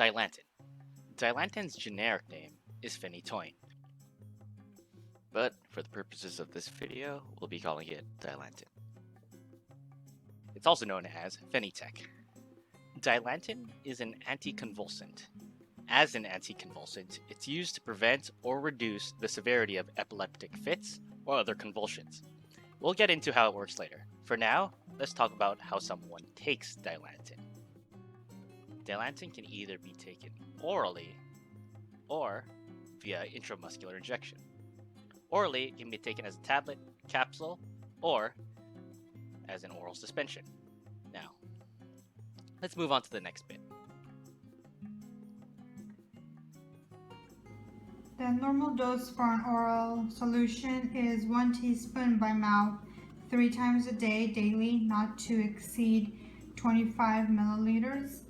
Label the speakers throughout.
Speaker 1: Dilantin. Dilantin's generic name is phenytoin, but for the purposes of this video, we'll be calling it Dilantin. It's also known as Phenytec. Dilantin is an anticonvulsant. As an anticonvulsant, it's used to prevent or reduce the severity of epileptic fits or other convulsions. We'll get into how it works later. For now, let's talk about how someone takes Dilantin. Dilantin can either be taken orally or via intramuscular injection. Orally, it can be taken as a tablet, capsule, or as an oral suspension. Now, let's move on to the next bit.
Speaker 2: The normal dose for an oral solution is 1 teaspoon by mouth 3 times a day daily, not to exceed 25 milliliters.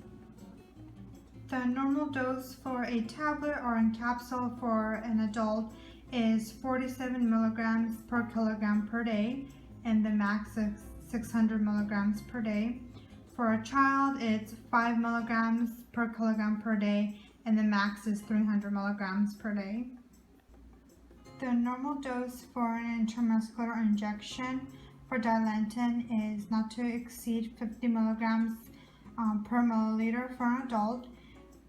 Speaker 2: The normal dose for a tablet or in capsule for an adult is 47 milligrams per kilogram per day, and the max is 600 milligrams per day. For a child, it's 5 milligrams per kilogram per day, and the max is 300 milligrams per day. The normal dose for an intramuscular injection for Dilantin is not to exceed 50 milligrams per milliliter for an adult.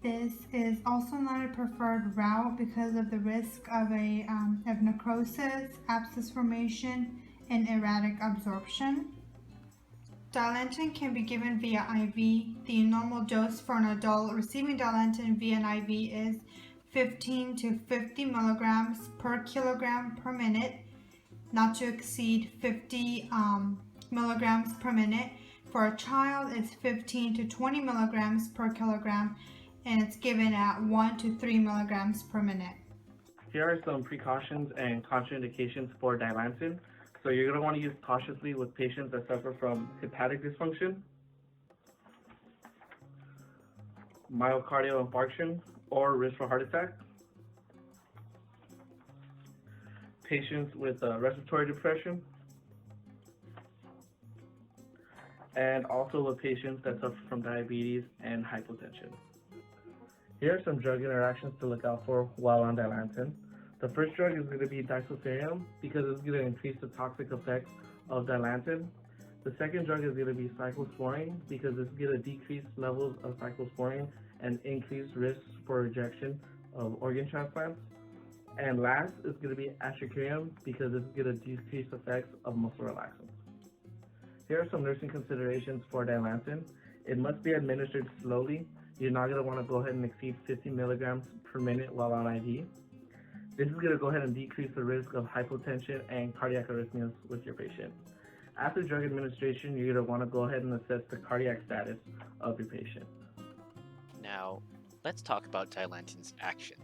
Speaker 2: This is also not a preferred route because of the risk of necrosis, abscess formation, and erratic absorption. Dilantin can be given via IV. The normal dose for an adult receiving Dilantin via an IV is 15 to 50 milligrams per kilogram per minute, not to exceed 50 milligrams per minute. For a child, it's 15 to 20 milligrams per kilogram, and it's given at 1 to 3 milligrams per minute.
Speaker 3: Here are some precautions and contraindications for Dilantin. So you're going to want to use cautiously with patients that suffer from hepatic dysfunction, myocardial infarction, or risk for heart attack, patients with respiratory depression, and also with patients that suffer from diabetes and hypotension. Here are some drug interactions to look out for while on Dilantin. The first drug is going to be disulfiram because it's going to increase the toxic effects of Dilantin. The second drug is going to be cyclosporine because it's going to decrease levels of cyclosporine and increase risks for rejection of organ transplants. And last is going to be atracurium because it's going to decrease effects of muscle relaxants. Here are some nursing considerations for Dilantin. It must be administered slowly. You're not going to want to go ahead and exceed 50 milligrams per minute while on IV. This is going to go ahead and decrease the risk of hypotension and cardiac arrhythmias with your patient. After drug administration, you're going to want to go ahead and assess the cardiac status of your patient.
Speaker 1: Now, let's talk about Dilantin's action.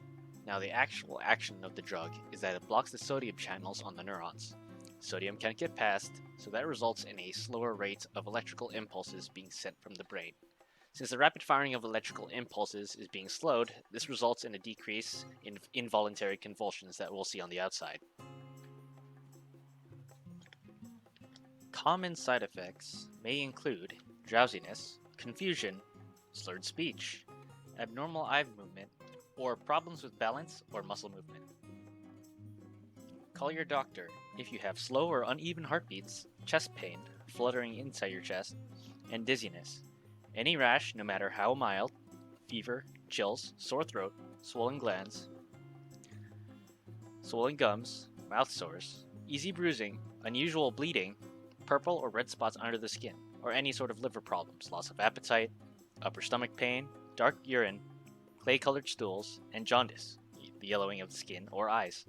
Speaker 1: Now, the actual action of the drug is that it blocks the sodium channels on the neurons. Sodium can't get past, so that results in a slower rate of electrical impulses being sent from the brain. Since the rapid firing of electrical impulses is being slowed, this results in a decrease in involuntary convulsions that we'll see on the outside. Common side effects may include drowsiness, confusion, slurred speech, abnormal eye movement, or problems with balance or muscle movement. Call your doctor if you have slow or uneven heartbeats, chest pain, fluttering inside your chest, and dizziness. Any rash, no matter how mild, fever, chills, sore throat, swollen glands, swollen gums, mouth sores, easy bruising, unusual bleeding, purple or red spots under the skin, or any sort of liver problems, loss of appetite, upper stomach pain, dark urine, clay-colored stools, and jaundice, the yellowing of the skin or eyes.